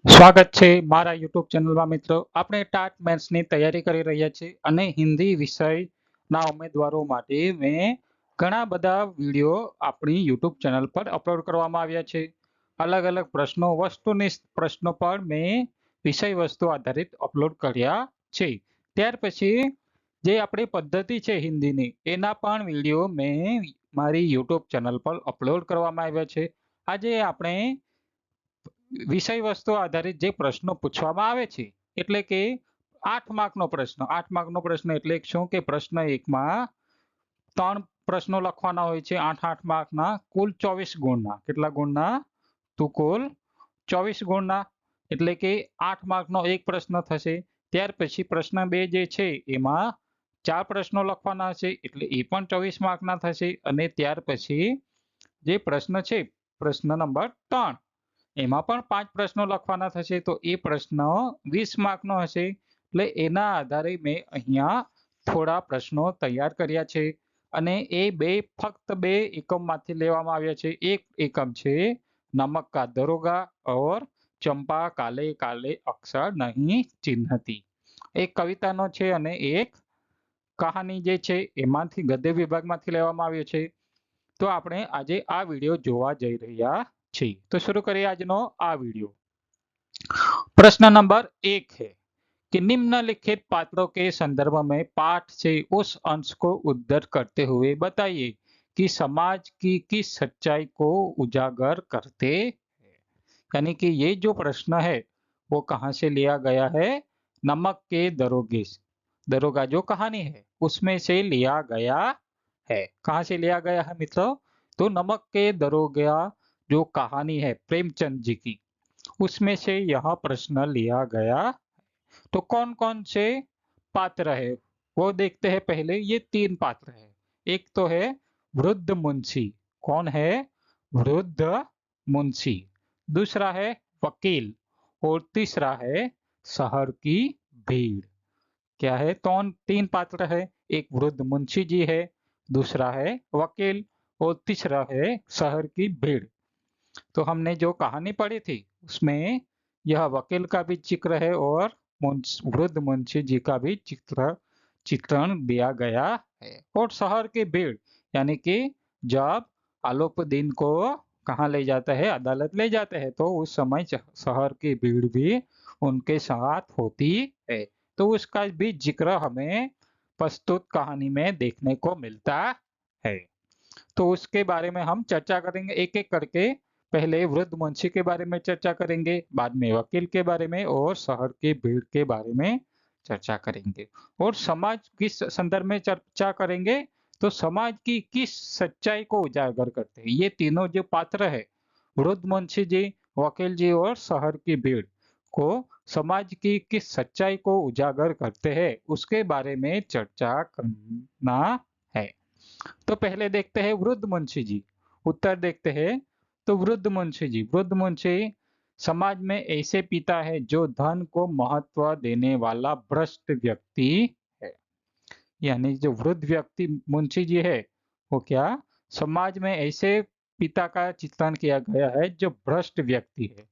સ્વાગત છે મારા યુટ્યુબ ચેનલમાં મિત્રો. આપણે ટાટ મેન્સની તૈયારી કરી રહ્યા છીએ અને હિન્દી વિષયના ઉમેદવારો માટે મેં ઘણા બધા વિડીયો આપણી યુટ્યુબ ચેનલ પર અપલોડ કરવામાં આવ્યા છે. અલગ અલગ પ્રશ્નો પર મેં વિષય વસ્તુ આધારિત અપલોડ કર્યા છે. ત્યાર પછી જે આપણી પદ્ધતિ છે હિન્દીની એના પણ વિડીયો મેં મારી યુટ્યુબ ચેનલ પર અપલોડ કરવામાં આવ્યા છે. આજે આપણે વિષય વસ્તુ આધારિત જે પ્રશ્નો પૂછવામાં આવે છે એટલે કે 8 માર્કનો પ્રશ્ન એટલે શું કે પ્રશ્ન એકમાં 3 પ્રશ્નો લખવાના હોય છે 8 માર્કના કુલ 24 ગુણના. કેટલા ગુણના? તો કુલ 24 ગુણના એટલે કે 8 માર્કનો એક પ્રશ્ન થશે. ત્યાર પછી પ્રશ્ન 2 જે છે એમાં 4 પ્રશ્નો લખવાના છે એટલે એ પણ 24 માર્કના થશે. અને ત્યાર પછી જે પ્રશ્ન છે પ્રશ્ન નંબર 3 એમાં પણ 5 પ્રશ્નો લખવાના થશે તો એ પ્રશ્ન 20 માર્કનો હશે. એટલે એના આધારે મેં અહીંયા થોડા પ્રશ્નો તૈયાર કર્યા છે અને એ ફક્ત બે એકમમાંથી લેવામાં આવ્યા છે. એક એકમ છે નમક કા દરોગા और ચંપા કાલે કાલે અક્ષર નહીં ચિન્હતી. એક કવિતાનો છે અને એક કહાની જે છે એમાંથી ગદ્ય વિભાગમાંથી લેવામાં આવ્યો છે. તો આપણે આજે આ વિડીયો જોવા જઈ રહ્યા છીએ. तो शुरू करिए आज नो आ वीडियो. प्रश्न नंबर 1 है कि निम्नलिखित पात्रों के संदर्भ में पाठ से उस अंश को उद्धृत करते हुए बताइए कि समाज की किस सच्चाई को उजागर करते हैं. यानी कि ये जो प्रश्न है वो कहां से लिया गया है? नमक के दरोगा जो कहानी है उसमें से लिया गया है. कहां से लिया गया है मित्रों? तो नमक के दरोगा जो कहानी है प्रेमचंद जी की उसमें से यह प्रश्न लिया गया. तो कौन कौन से पात्र है वो देखते हैं. पहले ये 3 पात्र है. एक तो है वृद्ध मुंशी. कौन है? वृद्ध मुंशी. दूसरा है वकील और तीसरा है शहर की भीड़. क्या है? तो 3 पात्र है. एक वृद्ध मुंशी जी है, दूसरा है वकील और तीसरा है शहर की भीड़. तो हमने जो कहानी पढ़ी थी उसमें यह वकील का भी जिक्र है और वृद्ध मुंशी जी का भी चित्रण दिया गया है. और शहर की भीड़ यानी कि जब आलोपदीन को कहाँ ले जाता है? अदालत ले जाते हैं तो उस समय शहर की भीड़ भी उनके साथ होती है. तो उसका भी जिक्र हमें प्रस्तुत कहानी में देखने को मिलता है. तो उसके बारे में हम चर्चा करेंगे एक एक करके. पहले वृद्ध मुंशी के बारे में चर्चा करेंगे, बाद में वकील के बारे में और शहर की भीड़ के बारे में चर्चा करेंगे. और समाज किस संदर्भ में चर्चा करेंगे? तो समाज की किस सच्चाई को उजागर करते हैं. ये तीनों जो पात्र है वृद्ध मुंशी जी, वकील जी और शहर की भीड़ को समाज की किस सच्चाई को उजागर करते हैं उसके बारे में चर्चा करना है. तो पहले देखते हैं वृद्ध मुंशी जी. उत्तर देखते हैं. तो वृद्ध मुंशी समाज में ऐसे पिता है जो धन को महत्व देने वाला भ्रष्ट व्यक्ति है. यानी जो वृद्ध व्यक्ति मुंशी जी है वो क्या समाज में ऐसे पिता का चित्रण किया गया है जो भ्रष्ट व्यक्ति है.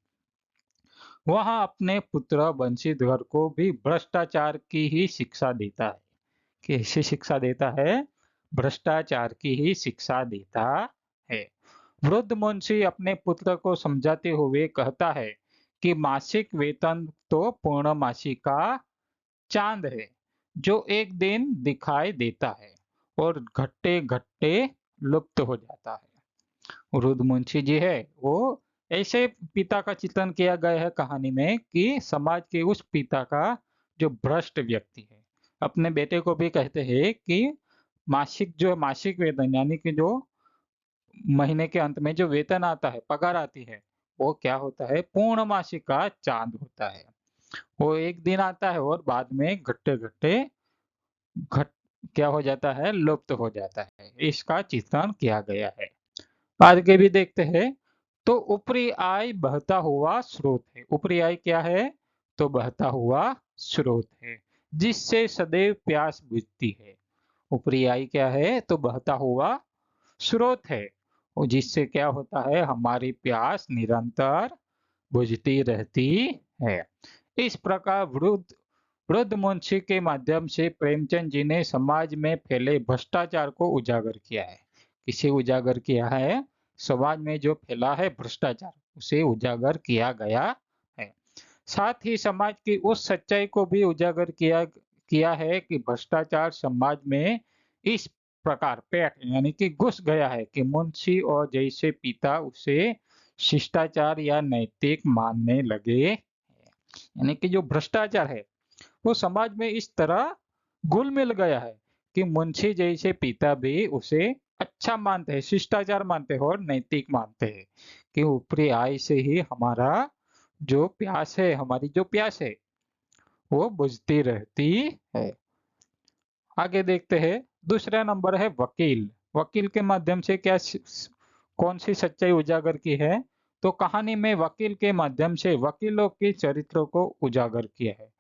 वह अपने पुत्र बंशीधर को भी भ्रष्टाचार की ही शिक्षा देता है. कैसी शिक्षा देता है? भ्रष्टाचार की ही शिक्षा देता है. वृद्ध मुंशी अपने पुत्र को समझाते हुए कहता है कि मासिक वेतन तो पूर्णमासी का चांद है जो एक दिन दिखाई देता है और घट्टे घट्टे लुप्त हो जाता है. वृद्ध मुंशी जी है वो ऐसे पिता का चित्रण किया गया है कहानी में कि समाज के उस पिता का जो भ्रष्ट व्यक्ति है अपने बेटे को भी कहते हैं कि मासिक वेतन यानी कि जो महीने के अंत में जो वेतन आता है, पगार आती है, वो क्या होता है? पूर्णमासी का चांद होता है. वो एक दिन आता है और बाद में घट्टे घट्टे घट क्या हो जाता है? लुप्त हो जाता है. इसका चित्रण किया गया है. आगे भी देखते हैं. तो ऊपरी आय बहता हुआ स्रोत है. ऊपरी आय क्या है? तो बहता हुआ स्रोत है जिससे सदैव प्यास बुझती है. ऊपरी आय क्या है? तो बहता हुआ स्रोत है और जिससे क्या होता है? हमारी प्यास निरंतर बुझती रहती है। इस प्रकार वृद्ध मुंशी के माध्यम से प्रेमचंद जी ने समाज में फैले भ्रष्टाचार को उजागर किया है। किसे उजागर किया है? समाज में जो फैला है भ्रष्टाचार, उसे उजागर किया गया है। साथ ही समाज की उस सच्चाई को भी उजागर किया किया है कि भ्रष्टाचार समाज में इस प्रकार पेट यानी कि घुस गया है कि मुंशी और जैसे पिता उसे शिष्टाचार या नैतिक मानने लगे। यानी कि जो भ्रष्टाचार है वो समाज में इस तरह घुल मिल गया है कि मुंशी जैसे पिता भी उसे अच्छा मानते हैं, शिष्टाचार मानते हैं और नैतिक मानते हैं कि ऊपरी आय से ही हमारा जो प्यास है, हमारी जो प्यास है वो बुझती रहती है। आगे देखते हैं, दूसरा नंबर है वकील। वकील के माध्यम से कौन सी सच्चाई उजागर की है? तो कहानी में वकील के माध्यम से वकीलों के चरित्रों को उजागर किया है।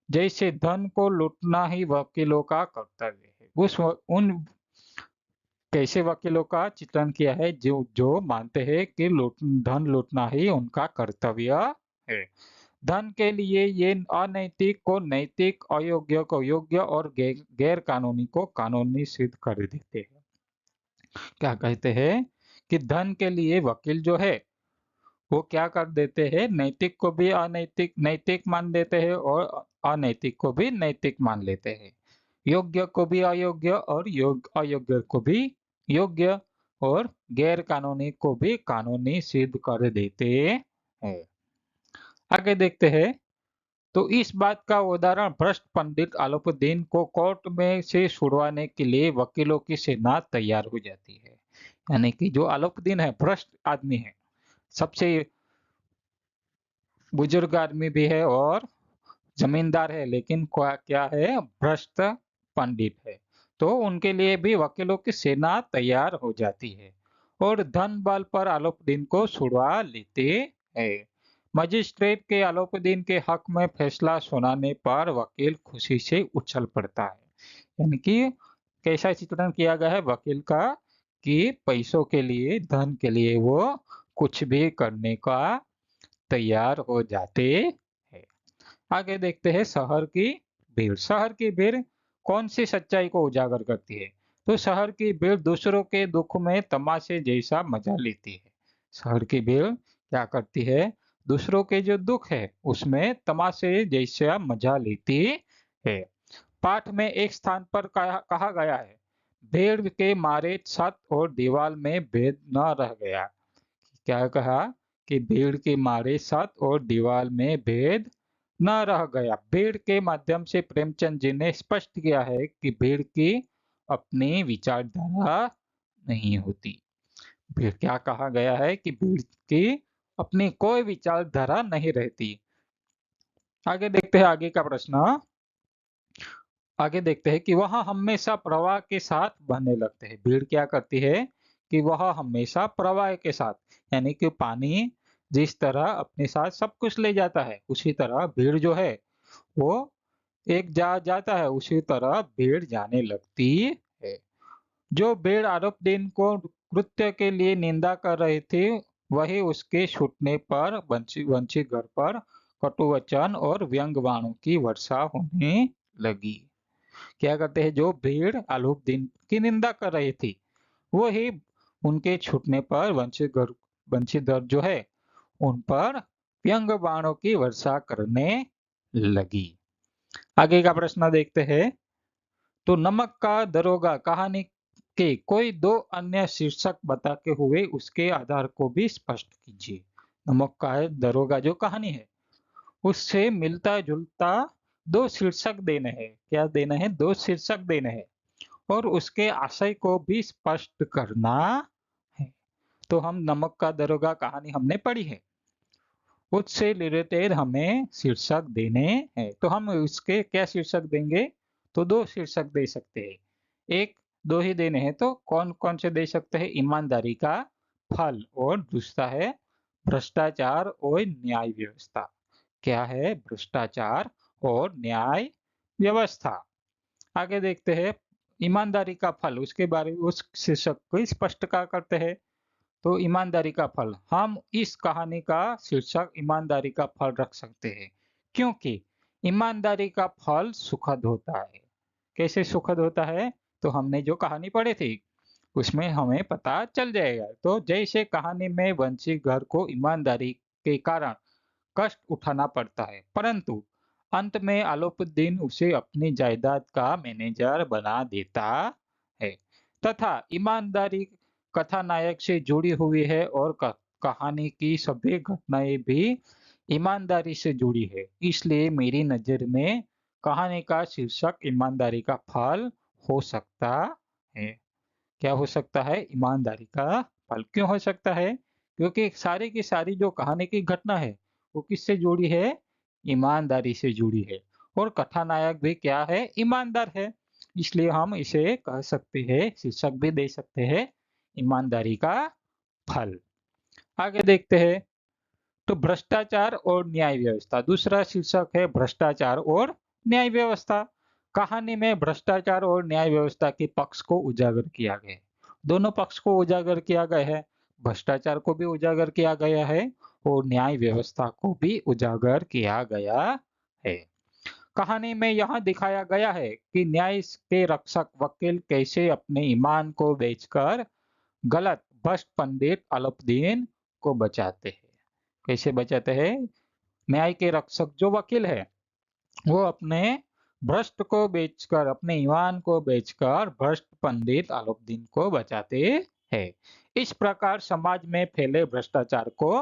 जैसे धन को लूटना ही वकीलों का कर्तव्य है, उन कैसे वकीलों का चित्रण किया है जो जो मानते हैं कि धन लूटना ही उनका कर्तव्य है। धन के लिए ये अनैतिक को नैतिक, अयोग्य को योग्य और गैर कानूनी को कानूनी सिद्ध कर देते हैं। क्या कहते हैं कि धन के लिए वकील जो है वो क्या कर देते हैं, नैतिक को भी अनैतिक नैतिक मान देते हैं और अनैतिक को भी नैतिक मान लेते हैं। योग्य को भी अयोग्य और अयोग्य को भी योग्य और गैर कानूनी को भी कानूनी सिद्ध कर देते हैं। आगे देखते हैं, तो इस बात का उदाहरण भ्रष्ट पंडित आलोपुद्दीन को कोर्ट में से छुड़वाने के लिए वकीलों की सेना तैयार हो जाती है। यानी कि जो आलोपुद्दीन है भ्रष्ट आदमी है, सबसे बुजुर्ग आदमी भी है और जमींदार है, लेकिन क्या है, भ्रष्ट पंडित है। तो उनके लिए भी वकीलों की सेना तैयार हो जाती है और धन बल पर आलोपुद्दीन को छुड़वा लेते हैं। मजिस्ट्रेट के आलोपुद्दीन के हक में फैसला सुनाने पर वकील खुशी से उछल पड़ता है। यानी कि कैसा चित्रण किया गया है वकील का कि पैसों के लिए, धन के लिए वो कुछ भी करने का तैयार हो जाते हैं। आगे देखते हैं शहर की भीड़। शहर की भीड़ कौन सी सच्चाई को उजागर करती है? तो शहर की भीड़ दूसरों के दुख में तमाशे जैसा मजा लेती है। शहर की भीड़ क्या करती है? दूसरों के जो दुख है उसमें तमाशे जैसा मजा लेती है। पाठ में एक स्थान पर कहा गया है, भीड़ के मारे छत और दीवार में भेद न रह गया। क्या कहा कि भीड़ के मारे छत और दीवार में भेद न रह गया। भीड़ के माध्यम से प्रेमचंद जी ने स्पष्ट किया है कि भीड़ की अपनी विचारधारा नहीं होती। भीड़ क्या कहा गया है कि भीड़ की अपनी कोई विचारधारा नहीं रहती। आगे देखते हैं आगे का प्रश्न। आगे देखते हैं कि वह हमेशा प्रवाह के साथ बहने लगते हैं। भीड़ क्या करती है कि वह हमेशा प्रवाह के साथ, यानी कि पानी जिस तरह अपने साथ सब कुछ ले जाता है उसी तरह भीड़ जो है वो एक जाता है, उसी तरह भीड़ जाने लगती है। जो भीड़ आरोपदीन को कृत्य के लिए निंदा कर रही थी, वही उसके छूटने पर वंशी वंशी घर पर कटुवचन और व्यंग बाणों की वर्षा होने लगी। क्या करते हैं, जो भीड़ आलोपदीन की निंदा कर रही थी वो ही उनके छूटने पर वंशीधर जो है उन पर व्यंग बाणों की वर्षा करने लगी। आगे का प्रश्न देखते हैं, तो नमक का दरोगा कहानी के कोई दो अन्य शीर्षक बताते हुए उसके आधार को भी स्पष्ट कीजिए। नमक का दरोगा जो कहानी है उससे मिलता जुलता दो शीर्षक देने हैं। क्या देना है? दो शीर्षक देने हैं और उसके आशय को भी स्पष्ट करना है। तो हम नमक का दरोगा कहानी हमने पढ़ी है, उससे रिलेटेड हमें शीर्षक देने हैं। तो हम इसके क्या शीर्षक देंगे? तो दो शीर्षक दे सकते हैं, एक दो ही देने हैं तो कौन कौन से दे सकते हैं? ईमानदारी का फल और दूसरा है भ्रष्टाचार और न्याय व्यवस्था। क्या है? भ्रष्टाचार और न्याय व्यवस्था। आगे देखते हैं ईमानदारी का फल, उसके बारे में उस शीर्षक को स्पष्ट क्या करते हैं? तो ईमानदारी का फल, हम इस कहानी का शीर्षक ईमानदारी का फल रख सकते हैं, क्योंकि ईमानदारी का फल सुखद होता है। कैसे सुखद होता है? तो हमने जो कहानी पढ़ी थी उसमें हमें पता चल जाएगा। तो जैसे कहानी में वंशी घर को ईमानदारी के कारण कष्ट उठाना पड़ता है, परंतु अंत में अलाउद्दीन उसे अपनी जायदाद का मैनेजर बना देता है, तथा ईमानदारी कथानायक से जुड़ी हुई है और कहानी की सभी घटनाएं भी ईमानदारी से जुड़ी है। इसलिए मेरी नजर में कहानी का शीर्षक ईमानदारी का फल हो सकता है। क्या हो सकता है? ईमानदारी का फल। क्यों हो सकता है? क्योंकि सारी की सारी जो कहानी की घटना है वो किससे जुड़ी है? ईमानदारी से जुड़ी है, और कथानायक भी क्या है? ईमानदार है। इसलिए हम इसे कह सकते हैं, शीर्षक भी दे सकते हैं, ईमानदारी का फल। आगे देखते हैं, तो भ्रष्टाचार और न्याय व्यवस्था। दूसरा शीर्षक है भ्रष्टाचार और न्याय व्यवस्था। कहानी में भ्रष्टाचार और न्याय व्यवस्था के पक्ष को उजागर किया गया है। दोनों पक्ष को उजागर किया गया है, भ्रष्टाचार को भी उजागर किया गया है और न्याय व्यवस्था को भी उजागर किया गया है। कहानी में यह दिखाया गया है कि न्याय के रक्षक वकील कैसे अपने ईमान को बेचकर गलत भ्रष्ट पंडित अलाउद्दीन को बचाते हैं। कैसे बचाते हैं? न्याय के रक्षक जो वकील है वो अपने भ्रष्ट को बेचकर, अपने ईमान को बेचकर भ्रष्ट पंडित अलाउद्दीन को बचाते हैं। इस प्रकार समाज में फैले भ्रष्टाचार को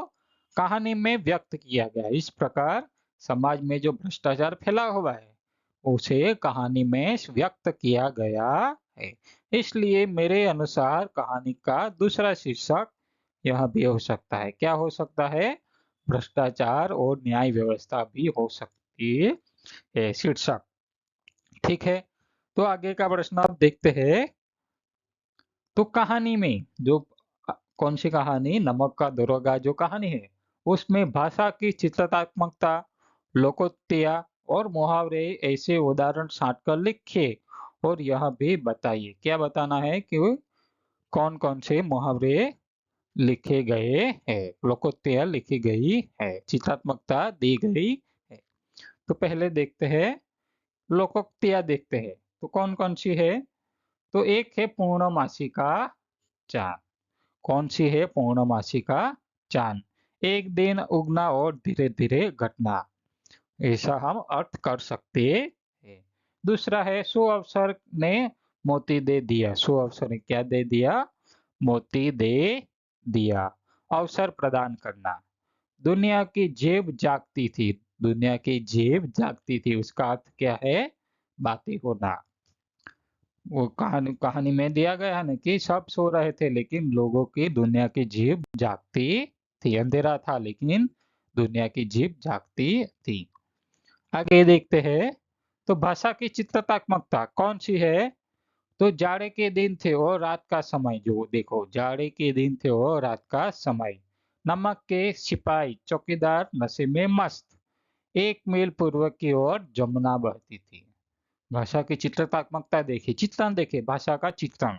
कहानी में व्यक्त किया गया। इस प्रकार समाज में जो भ्रष्टाचार फैला हुआ है उसे कहानी में व्यक्त किया गया है। इसलिए मेरे अनुसार कहानी का दूसरा शीर्षक यह भी हो सकता है। क्या हो सकता है? भ्रष्टाचार और न्याय व्यवस्था भी हो सकती है शीर्षक। ठीक है, तो आगे का प्रश्न आप देखते हैं। तो कहानी में जो कौन सी कहानी, नमक का दरोगा जो कहानी है, उसमें भाषा की चित्रात्मकता, लोकोक्तियां और मुहावरे ऐसे उदाहरण छांटकर लिखिए और यह भी बताइए। क्या बताना है कि कौन कौन से मुहावरे लिखे गए हैं, लोकोक्तियां लिखी गई है, चित्रात्मकता दी गई है। तो पहले देखते हैं, लोकोक्तियां देखते हैं। तो कौन कौन सी है? तो एक है पूर्णमासी का चांद। कौन सी है? पूर्णमासी का चांद। एक दिन उगना और धीरे धीरे घटना, ऐसा हम अर्थ कर सकते हैं। दूसरा है सुअवसर ने मोती दे दिया। सुअवसर ने क्या दे दिया? मोती दे दिया। अवसर प्रदान करना। दुनिया की जेब जागती थी। दुनिया की जेब जागती थी, उसका अर्थ क्या है? बातें होना। वो कहानी कहानी में दिया गया है ना कि सब सो रहे थे लेकिन लोगों की, दुनिया की जीभ जागती थी। अंधेरा था लेकिन दुनिया की जीभ जागती थी। आगे देखते हैं, तो भाषा की चित्रात्मकता कौन सी है? तो जाड़े के दिन थे और रात का समय, जो देखो जाड़े के दिन थे और रात का समय। नमक के सिपाही चौकीदार नशे में मस्त। एक मील पूर्व की ओर जमुना बहती थी। भाषा की चित्रात्मकता देखिए, चित्रण देखिए, भाषा का चित्रण।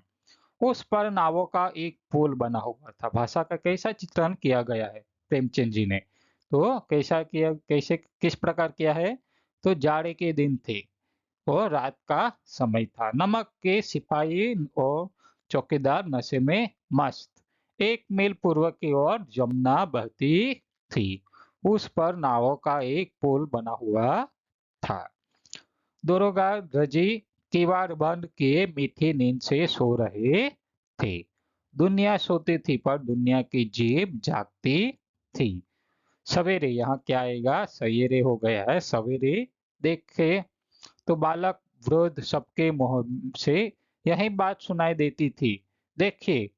उस पर नावों का एक पुल बना हुआ था। भाषा का कैसा चित्रण किया गया है प्रेमचंद जी ने? तो कैसा किया, कैसे किस प्रकार किया है? तो जाड़े के दिन थे और रात का समय था। नमक के सिपाही और चौकीदार नशे में मस्त। एक मील पूर्व की ओर जमुना बहती थी। उस पर नावों का एक पुल बना हुआ था। दरोगा रजी किवाड़ बंद किए मीठी नींद से सो रहे थे। दुनिया सोती थी पर दुनिया की जीभ जागती थी। सवेरे, यहाँ क्या आएगा? सवेरे हो गया है, सवेरे। देखे तो बालक वृद्ध सबके मुंह से यही बात सुनाई देती थी। देखिए,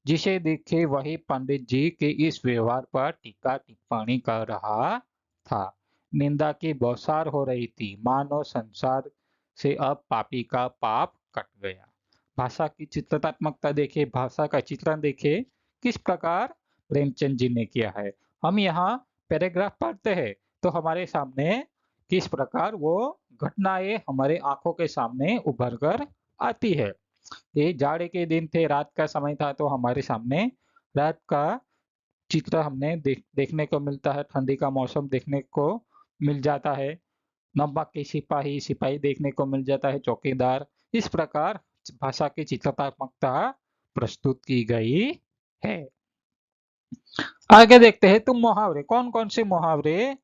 जिसे देखे वही पंडित जी के इस व्यवहार पर टीका टिप्पणी कर रहा था। निंदा की बौछार हो रही थी, मानो संसार से अब पापी का पाप कट गया। भाषा की चित्रात्मकता देखिए, भाषा का चित्रण देखिए, किस प्रकार प्रेमचंद जी ने किया है। हम यहाँ पैराग्राफ पढ़ते हैं तो हमारे सामने किस प्रकार वो घटनाएं हमारे आंखों के सामने उभर कर आती है। ये जाड़े के दिन थे, रात का समय था, तो हमारे सामने रात का चित्र हमने देखने को मिलता है, ठंडी का मौसम देखने को मिल जाता है, नमक के सिपाही सिपाही देखने को मिल जाता है, चौकीदार। इस प्रकार भाषा की चित्रात्मकता प्रस्तुत की गई है। आगे देखते हैं, तुम मुहावरे कौन कौन से मुहावरे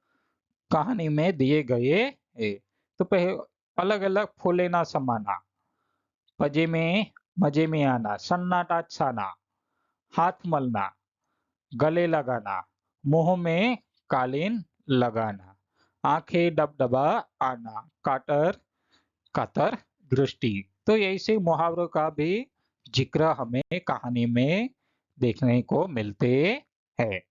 कहानी में दिए गए है। तो पहले अलग अलग फूले ना समाना, मजे में आना, सन्नाटा छाना, हाथ मलना, गले लगाना, मुंह में कालीन लगाना, आंखें डबडबा आना, कातर कातर दृष्टि। तो ऐसे मुहावरों का भी जिक्र हमें कहानी में देखने को मिलते हैं।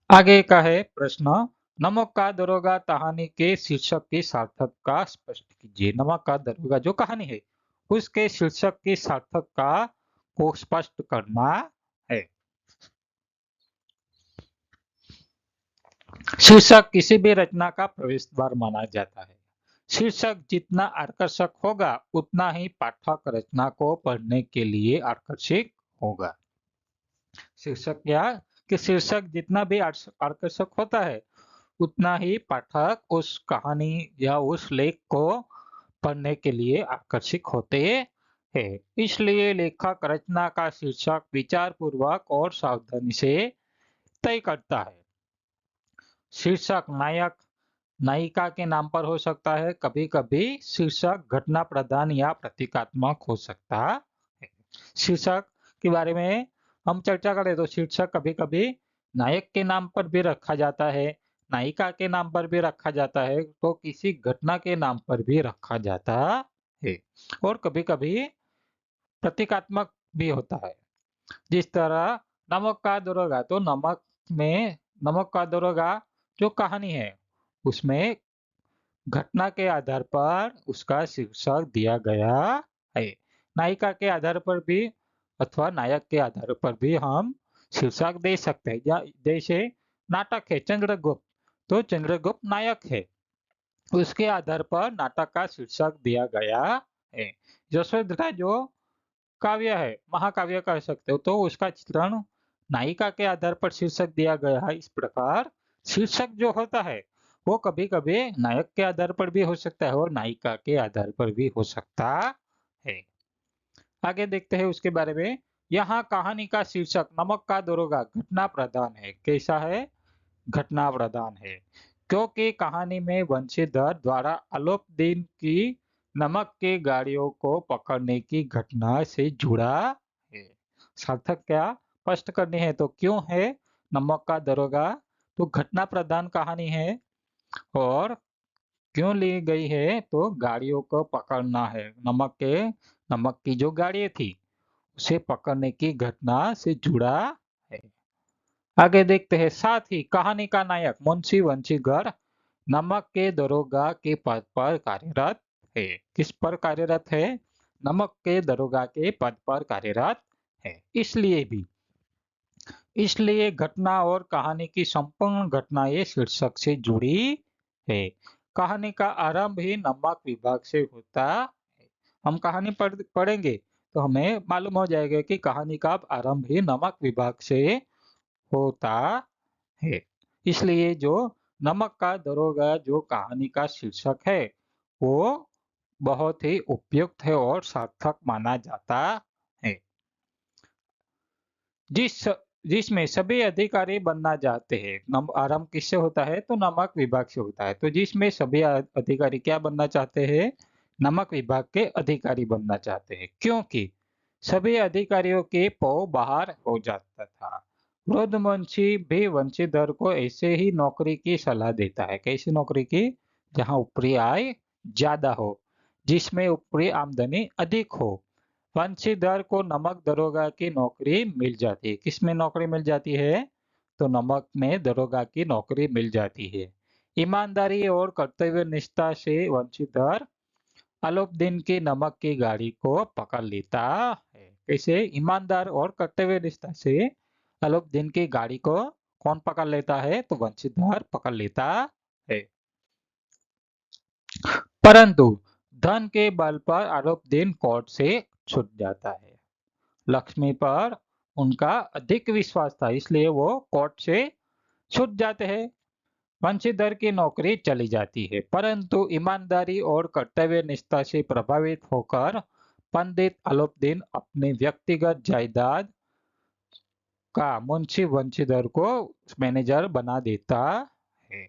आगे का है प्रश्न, नमक का दरोगा कहानी के शीर्षक के सार्थक का स्पष्ट कीजिए। नमक का दरोगा जो कहानी है उसके शीर्षक के सार्थक का को स्पष्ट करना है। शीर्षक किसी भी रचना का प्रवेश द्वार माना जाता है। शीर्षक जितना आकर्षक होगा उतना ही पाठक रचना को पढ़ने के लिए आकर्षित होगा। शीर्षक क्या कि शीर्षक जितना भी आकर्षक होता है उतना ही पाठक उस कहानी या उस लेख को पढ़ने के लिए आकर्षित होते हैं। इसलिए लेखक रचना का शीर्षक विचार पूर्वक और सावधानी से तय करता है। शीर्षक नायक नायिका के नाम पर हो सकता है, कभी कभी शीर्षक घटना प्रधान या प्रतीकात्मक हो सकता है। शीर्षक के बारे में हम चर्चा करें तो शीर्षक कभी कभी नायक के नाम पर भी रखा जाता है, नायिका के नाम पर भी रखा जाता है, तो किसी घटना के नाम पर भी रखा जाता है, और कभी कभी प्रतीकात्मक भी होता है। जिस तरह नमक का दरोगा, तो नमक का दरोगा जो कहानी है उसमें घटना के आधार पर उसका शीर्षक दिया गया है। नायिका के आधार पर भी अथवा नायक के आधार पर भी हम शीर्षक दे सकते हैं। जैसे नाटक है चंद्रगुप्त, तो चंद्रगुप्त नायक है, उसके आधार पर नाटक का शीर्षक दिया गया है। यशोधरा जो काव्य है, महाकाव्य कह सकते हो, तो उसका चित्रण नायिका के आधार पर शीर्षक दिया गया है। इस प्रकार शीर्षक जो होता है वो कभी कभी नायक के आधार पर भी हो सकता है और नायिका के आधार पर भी हो सकता है। आगे देखते हैं उसके बारे में। यहाँ कहानी का शीर्षक नमक का दरोगा घटना प्रधान है। कैसा है? घटना प्रधान है, क्योंकि कहानी में वंशीधर द्वारा अलोपदीन की नमक के गाड़ियों को पकड़ने की घटना से जुड़ा है। सार्थक क्या स्पष्ट करनी है, तो क्यों है नमक का दरोगा? तो घटना प्रधान कहानी है, और क्यों ली गई है? तो गाड़ियों को पकड़ना है, नमक की जो गाड़ी थी उसे पकड़ने की घटना से जुड़ा है। आगे देखते हैं, साथ ही कहानी का नायक मुंशी वंशीधर नमक के दरोगा के पद पर कार्यरत है। किस पर कार्यरत है? नमक के दरोगा के पद पर कार्यरत है। इसलिए घटना और कहानी की संपूर्ण घटनाएं शीर्षक से जुड़ी है। कहानी का आरंभ ही नमक विभाग से होता है। हम कहानी पढ़ेंगे तो हमें मालूम हो जाएगा कि कहानी का आरंभ ही नमक विभाग से होता है। इसलिए जो नमक का दरोगा जो कहानी का शीर्षक है वो बहुत ही उपयुक्त है और सार्थक माना जाता है। जिसमें सभी अधिकारी बनना चाहते हैं। आरंभ किससे होता है? तो नमक विभाग से होता है। तो जिसमें सभी अधिकारी क्या बनना चाहते हैं? नमक विभाग के अधिकारी बनना चाहते हैं, क्योंकि सभी अधिकारियों के पौ बाहर हो जाता था। वृद्ध मुंशी भी वंशीधर को ऐसे ही नौकरी की सलाह देता है। कैसी नौकरी की? जहां ऊपरी आय ज्यादा हो, जिसमें ऊपरी आमदनी अधिक हो। वंशीधर को नमक दरोगा की नौकरी मिल जाती है। किस में नौकरी मिल जाती है? तो नमक में दरोगा की नौकरी मिल जाती है। ईमानदारी और कर्तव्य निष्ठा से वंशीधर अलाउद्दीन की नमक की गाड़ी को पकड़ लेता है। कैसे? ईमानदार और कर्तव्य निष्ठा से अलाउद्दीन की गाड़ी को कौन पकड़ लेता है? तो वंशीधर पकड़ लेता है। परंतु धन के बल पर अलाउद्दीन कोर्ट से छूट जाता है। लक्ष्मी पर उनका अधिक विश्वास था, इसलिए वो कोर्ट से छूट जाते हैं। वंशीधर की नौकरी चली जाती है, परंतु ईमानदारी और कर्तव्य निष्ठा से प्रभावित होकर पंडित अलाउद्दीन अपने व्यक्तिगत जायदाद का मुंशी वंशीधर को मैनेजर बना देता है।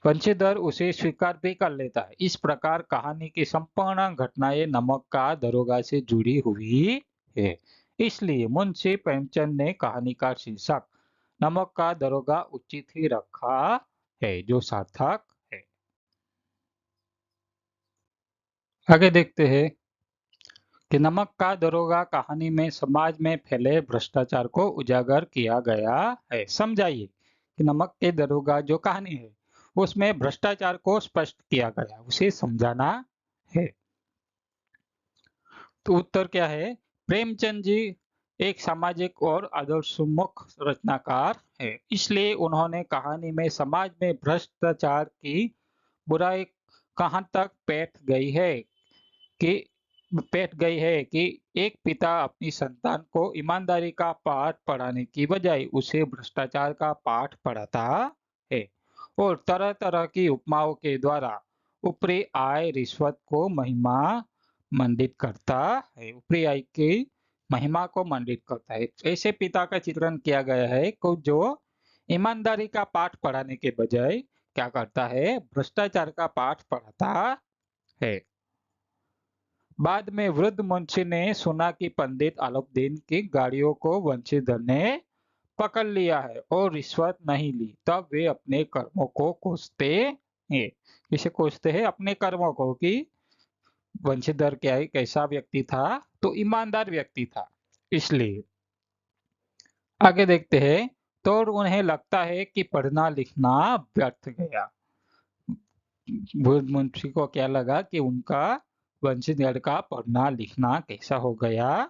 वंशीधर उसे स्वीकार भी कर लेता है। इस प्रकार कहानी की संपूर्ण घटनाएं नमक का दरोगा से जुड़ी हुई है। इसलिए मुंशी प्रेमचंद ने कहानी का शीर्षक नमक का दरोगा उचित ही रखा है, जो सार्थक है। आगे देखते हैं कि नमक का दरोगा कहानी में समाज में फैले भ्रष्टाचार को उजागर किया गया है। समझाइए कि नमक के दरोगा जो कहानी है उसमें भ्रष्टाचार को स्पष्ट किया गया, उसे समझाना है। तो उत्तर क्या है? प्रेमचंद जी एक सामाजिक और आदर्शोन्मुख रचनाकार है, इसलिए उन्होंने कहानी में समाज में भ्रष्टाचार की बुराई कहां तक पैठ गई है कि एक पिता अपनी संतान को ईमानदारी का पाठ पढ़ाने की बजाय उसे भ्रष्टाचार का पाठ पढ़ाता है और तरह तरह की उपमाओं के द्वारा ऊपरी आय रिश्वत को महिमा मंडित करता है, ऊपरी आय की महिमा को मंडित करता है। ऐसे पिता का चित्रण किया गया है को जो ईमानदारी का पाठ पढ़ाने के बजाय क्या करता है, भ्रष्टाचार का पाठ पढ़ाता है। बाद में वृद्ध मुंशी ने सुना कि पंडित अलाउद्दीन की गाड़ियों को वंशीधर ने पकड़ लिया है और रिश्वत नहीं ली, तब वे अपने कर्मों को कोसते हैं। इसे कोसते हैं अपने कर्मों को कि वंशीधर क्या है, कैसा व्यक्ति था, तो ईमानदार व्यक्ति था, इसलिए। आगे देखते हैं तो उन्हें लगता है कि पढ़ना लिखना व्यर्थ गया। वृद्ध मुंशी को क्या लगा कि उनका वंशीधर का पढ़ना लिखना कैसा हो गया,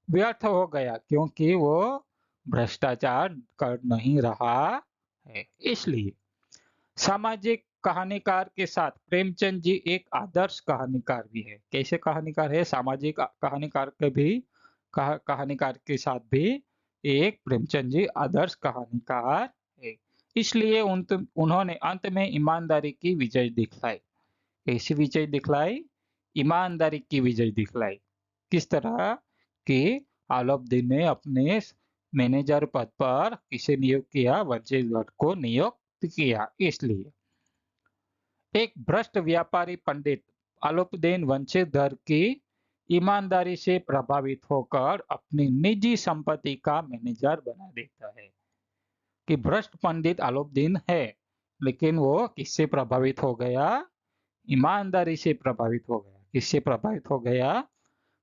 व्यर्थ हो गया, क्योंकि वो भ्रष्टाचार कर नहीं रहा है। इसलिए सामाजिक कहानीकार के साथ प्रेमचंद जी एक आदर्श कहानीकार भी है। कैसे कहानीकार है? सामाजिक कहानीकार के भी कहानीकार के साथ भी एक प्रेमचंद जी आदर्श कहानीकार है। इसलिए उन्होंने अंत में ईमानदारी की विजय दिखलाई। कैसी विजय दिखलाई? ईमानदारी की विजय दिखलाई। किस तरह कि अलाउद्दीन ने अपने मैनेजर पद पर किसे नियुक्त किया? वंशीधर को नियुक्त किया। इसलिए एक भ्रष्ट व्यापारी पंडित अलाउद्दीन वंशीधर की ईमानदारी से प्रभावित होकर अपनी निजी संपत्ति का मैनेजर बना देता है। कि भ्रष्ट पंडित अलाउद्दीन है, लेकिन वो किससे प्रभावित हो गया? ईमानदारी से प्रभावित हो गया। किससे प्रभावित हो गया?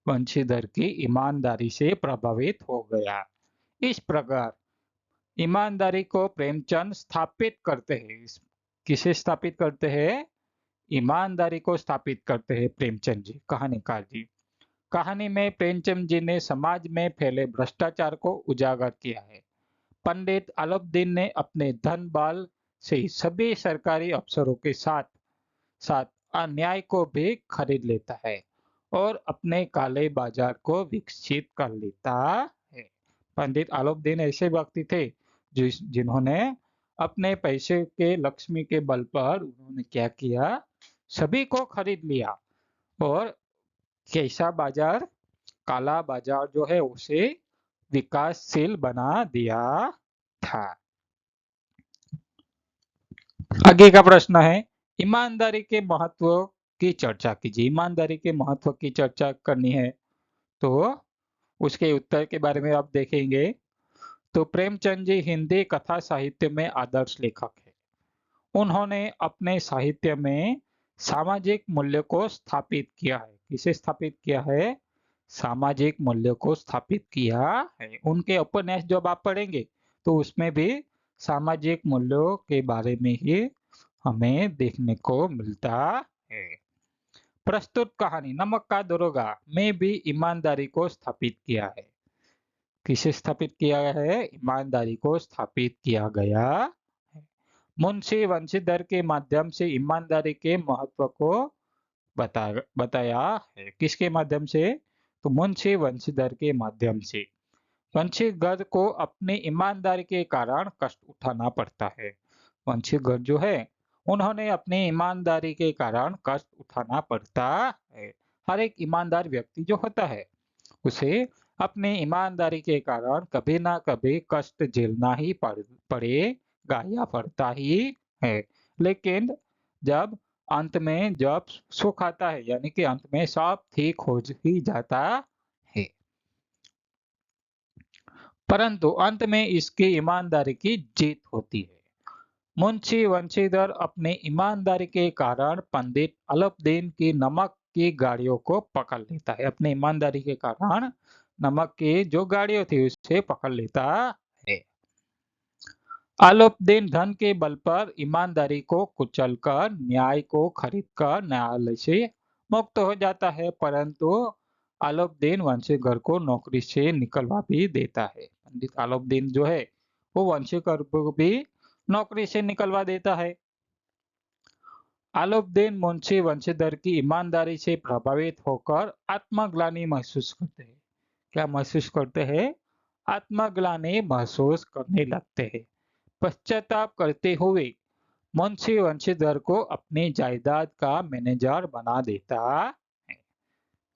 वंशीधर की ईमानदारी से प्रभावित हो गया। इस प्रकार ईमानदारी को प्रेमचंद स्थापित करते हैं। किसे स्थापित करते हैं? ईमानदारी को स्थापित करते हैं प्रेमचंद जी, कहानीकार जी। कहानी में प्रेमचंद जी ने समाज में फैले भ्रष्टाचार को उजागर किया है। पंडित अलाउद्दीन ने अपने धन बल से सभी सरकारी अफसरों के साथ साथ अन्याय को भी खरीद लेता है और अपने काले बाजार को विकसित कर लेता है। पंडित अलाउद्दीन ऐसे व्यक्ति थे जिन्होंने अपने पैसे के लक्ष्मी के बल पर उन्होंने क्या किया? सभी को खरीद लिया और कैसा बाजार? काला बाजार जो है उसे विकासशील बना दिया था। आगे का प्रश्न है ईमानदारी के महत्व की चर्चा कीजिए। ईमानदारी के महत्व की चर्चा करनी है तो उसके उत्तर के बारे में आप देखेंगे। तो प्रेमचंद जी हिंदी कथा साहित्य में आदर्श लेखक है। उन्होंने अपने साहित्य में सामाजिक मूल्य को स्थापित किया है। किसे स्थापित किया है? सामाजिक मूल्य को स्थापित किया है। उनके उपन्यास जब आप पढ़ेंगे तो उसमें भी सामाजिक मूल्यों के बारे में ही हमें देखने को मिलता है। प्रस्तुत कहानी नमक का दरोगा में भी ईमानदारी को स्थापित किया है। किसे स्थापित किया है? ईमानदारी को स्थापित किया गया है। मुंशी वंशीधर के माध्यम से ईमानदारी के महत्व को बताया है। किसके माध्यम से? तो मुंशी वंशीधर के माध्यम से। वंशीधर को अपनी ईमानदारी के कारण कष्ट उठाना पड़ता है। वंशीधर जो है उन्होंने अपनी ईमानदारी के कारण कष्ट उठाना पड़ता है। हर एक ईमानदार व्यक्ति जो होता है उसे अपनी ईमानदारी के कारण कभी ना कभी कष्ट झेलना ही पड़ेगा या पड़ता ही है। लेकिन जब अंत में जब सुख आता है यानी कि अंत में सब ठीक हो ही जाता है, परंतु अंत में इसकी ईमानदारी की जीत होती है। मुंशी वंशीधर अपनी ईमानदारी के कारण पंडित अलाउद्दीन की नमक की गाड़ियों को पकड़ लेता है। अपनी ईमानदारी के कारण नमक की जो गाड़ियों थी उसे पकड़ लेता है। अलाउद्दीन धन के बल पर ईमानदारी को कुचलकर न्याय को खरीदकर न्यायालय से मुक्त हो जाता है, परंतु अलाउद्दीन वंशीधर को नौकरी से निकलवा भी देता है। पंडित अलाउद्दीन जो है वो वंशीधर को भी नौकरी से निकलवा देता है। अलाउद्दीन मुंशी वंशीधर की ईमानदारी से प्रभावित होकर आत्मग्लानि महसूस करते हैं। क्या महसूस करते हैं? आत्मग्लानि महसूस करने लगते हैं। पश्चाताप करते हुए मुंशी वंशीधर को अपनी जायदाद का मैनेजर बना देता है।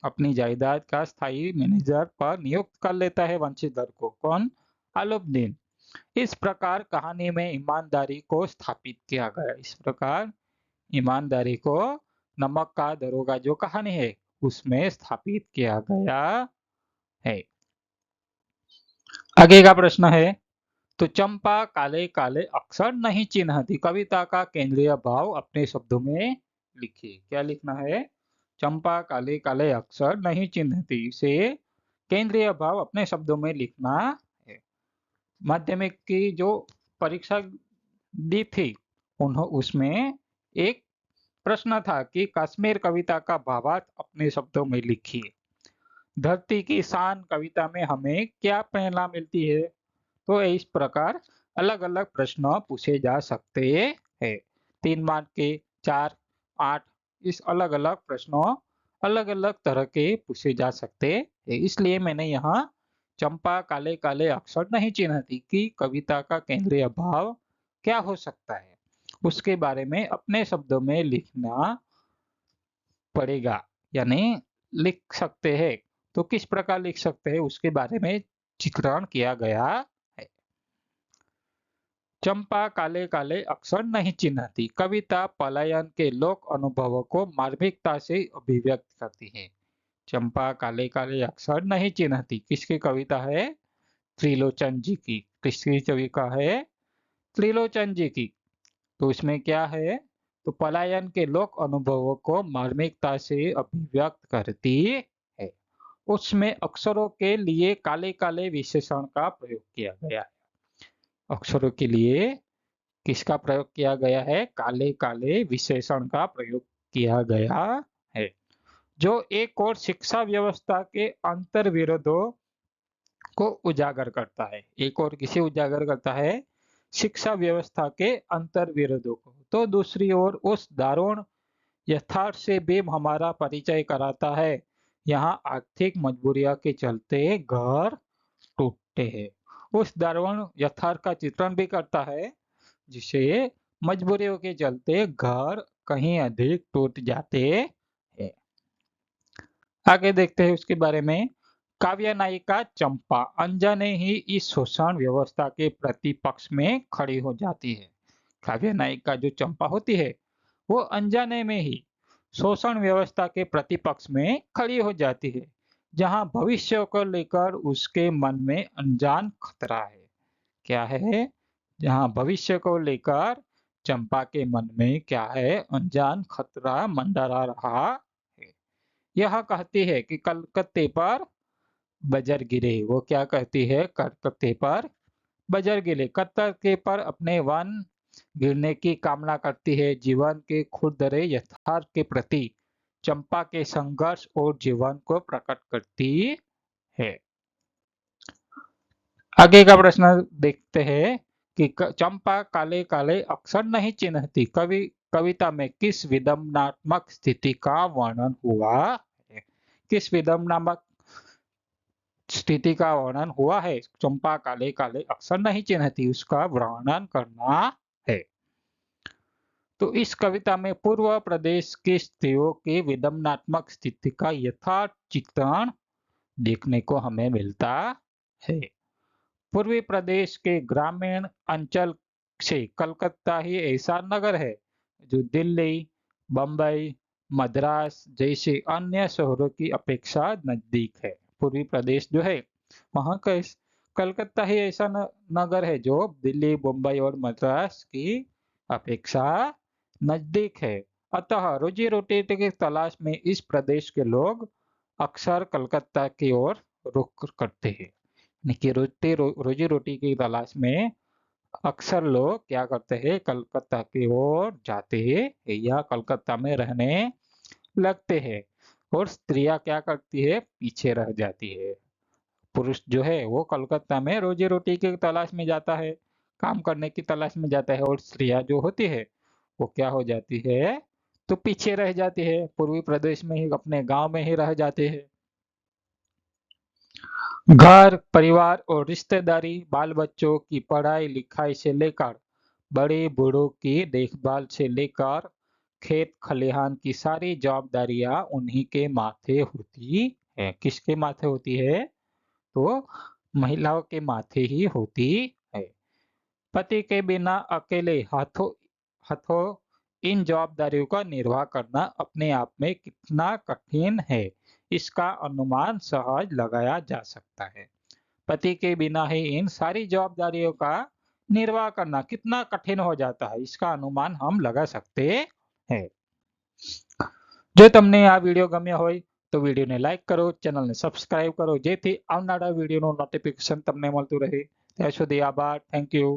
अपनी जायदाद का स्थायी मैनेजर पर नियुक्त कर लेता है वंशीधर को। कौन? अलाउद्दीन। इस प्रकार कहानी में ईमानदारी को स्थापित किया गया। इस प्रकार ईमानदारी को नमक का दरोगा जो कहानी है उसमें स्थापित किया गया है। आगे का प्रश्न है, तो चंपा काले काले अक्षर नहीं चिन्हती, कविता का केंद्रीय भाव अपने शब्दों में लिखिए। क्या लिखना है? चंपा काले काले अक्षर नहीं चिन्हती, इसे केंद्रीय भाव अपने शब्दों में लिखना है। माध्यमिक की जो परीक्षा दी थी उसमें एक प्रश्न था कि कश्मीर कविता का भावार्थ अपने शब्दों में लिखिए। धरती की शान कविता में हमें क्या प्रेरणा मिलती है? तो इस प्रकार अलग अलग प्रश्न पूछे जा सकते हैं। 3 मार्क के, 4, 8 इस अलग अलग प्रश्नों अलग अलग तरह के पूछे जा सकते हैं। इसलिए मैंने यहाँ चंपा काले काले अक्षर नहीं चिन्हती की कविता का केंद्रीय भाव क्या हो सकता है उसके बारे में अपने शब्दों में लिखना पड़ेगा, यानी लिख सकते हैं। तो किस प्रकार लिख सकते हैं उसके बारे में चित्रण किया गया है। चंपा काले काले अक्षर नहीं चिन्हती, कविता पलायन के लोक अनुभवों को मार्मिकता से अभिव्यक्त करती है। चंपा काले काले अक्षर नहीं चिन्हती किसकी कविता है? त्रिलोचन जी की। किसकी कविता है? त्रिलोचन जी की। तो इसमें क्या है? तो पलायन के लोक अनुभवों को मार्मिकता से अभिव्यक्त करती है। उसमें अक्षरों के लिए काले काले विशेषण का प्रयोग किया गया है। अक्षरों के लिए किसका प्रयोग किया गया है? काले काले विशेषण का प्रयोग किया गया है, जो एक और शिक्षा व्यवस्था के अंतर विरोधों को उजागर करता है। एक और किसे उजागर करता है? शिक्षा व्यवस्था के अंतर विरोधों को। तो दूसरी ओर उस दारुण यथार्थ से भी हमारा परिचय कराता है। यहाँ आर्थिक मजबूरियों के चलते घर टूटते हैं। उस दारुण यथार्थ का चित्रण भी करता है जिसे मजबूरियों के चलते घर कहीं अधिक टूट जाते हैं। आगे देखते हैं उसके बारे में। काव्य नायिका चंपा अनजाने ही इस शोषण व्यवस्था के प्रतिपक्ष में खड़ी हो जाती है। काव्य नायिका जो चंपा होती है वो अनजाने में ही शोषण व्यवस्था के प्रतिपक्ष में खड़ी हो जाती है, जहां भविष्य को लेकर उसके मन में अनजान खतरा है। क्या है? जहां भविष्य को लेकर चंपा के मन में क्या है? अनजान खतरा मंडरा रहा है। यह कहती है कि कलकत्ते पर बजर गिरे। वो क्या कहती है? कलकत्ते पर बजर गिरे। कलकत्ते पर अपने वन गिरने की कामना करती है। जीवन के खुरदरे यथार्थ के प्रति चंपा के संघर्ष और जीवन को प्रकट करती है। आगे का प्रश्न देखते हैं कि चंपा काले काले अक्षर नहीं चिन्हती कविता में किस विडंबनात्मक स्थिति का वर्णन हुआ है? किस विडंबनात्मक स्थिति का वर्णन हुआ है। चंपा काले काले अक्षर नहीं चिन्हती, उसका वर्णन करना है। तो इस कविता में पूर्व प्रदेश की स्त्रियों की विडंबनात्मक स्थिति का यथार्थ चित्रण देखने को हमें मिलता है। पूर्वी प्रदेश के ग्रामीण अंचल से कलकत्ता ही ऐसा नगर है जो दिल्ली, बंबई, मद्रास जैसे अन्य शहरों की अपेक्षा नजदीक है। पूर्वी प्रदेश जो है वहाँ का कलकत्ता ही ऐसा नगर है जो दिल्ली, बंबई और मद्रास की अपेक्षा नजदीक है। अतः रोजी रोटी की तलाश में इस प्रदेश के लोग अक्सर कलकत्ता की ओर रुख करते हैं। कि रोजी रोटी की तलाश में अक्सर लोग क्या करते हैं, कलकत्ता की ओर जाते हैं या कलकत्ता में रहने लगते हैं। और स्त्रियां क्या करती है, पीछे रह जाती है। पुरुष जो है वो कलकत्ता में रोजी रोटी की तलाश में जाता है, काम करने की तलाश में जाता है, और स्त्रियां जो होती है वो क्या हो जाती है, तो पीछे रह जाती है, पूर्वी प्रदेश में ही अपने गांव में ही रह जाते हैं। घर परिवार और रिश्तेदारी, बाल बच्चों की पढ़ाई लिखाई से लेकर बड़े बूढ़ों की देखभाल से लेकर खेत खलिहान की सारी जवाबदारियां उन्हीं के माथे होती है। किसके माथे होती है, तो महिलाओं के माथे ही होती है। पति के बिना अकेले हाथों हाथों इन जवाबदारियों का निर्वाह करना अपने आप में कितना कठिन है, इसका अनुमान सहज लगाया जा सकता है। पति के बिना ही इन सारी जवाबदारियों का निर्वाह करना कितना कठिन हो जाता है, इसका अनुमान हम लगा सकते हैं। જો તમને આ વિડીયો ગમ્યો હોય તો વિડીયોને લાઈક કરો, ચેનલને સબસ્ક્રાઇબ કરો, જેથી આવનારા વિડીયોનું નોટિફિકેશન તમને મળતું રહે। ત્યાં સુધી આભાર, થેન્ક યુ।